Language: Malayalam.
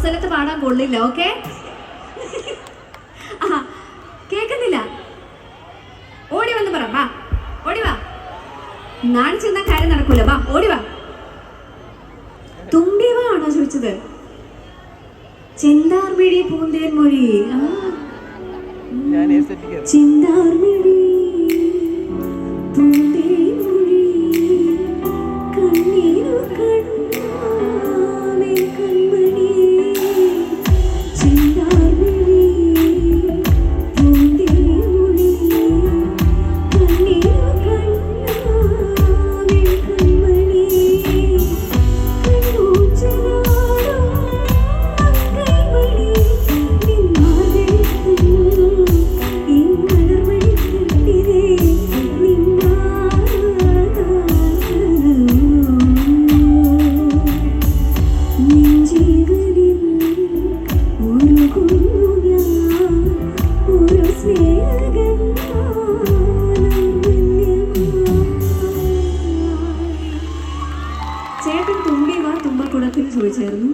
പൊതുസ്ഥലത്ത് പാടാൻ കൊള്ളില്ല. ഓക്കെ, കേൾക്കുന്നില്ല? ഓടി വന്ന് പറ, വാ ഓടി വാ. നാണിച്ചിരുന്ന കാര്യം നടക്കൂല, വാ ഓടി വാ. തുമ്പി വാ ആണോ ചോദിച്ചത്? ചെന്താർമിഴി പൂന്തേൻ മൊഴി, ചെന്താർമിഴി പൂന്തേൻ മൊഴി, കണ്ണീരു കണ്ണാമേ കൺമണി, ചെന്താർമിഴി പൂന്തേൻ മൊഴി, കണ്ണീരു കണ്ണാമേ കൺമണി, കണ്ണൂച്ചനാരോ കൈമണി, നിന്മാതേ ഇന്നലർമണി കണ്ടിരേ നെഞ്ചികളിൽ ഒരു കുഞ്ഞു ഒരു ചേട്ടൻ തുമ്പി വാ തുമ്പക്കുടത്തിൽ ചോദിച്ചായിരുന്നു.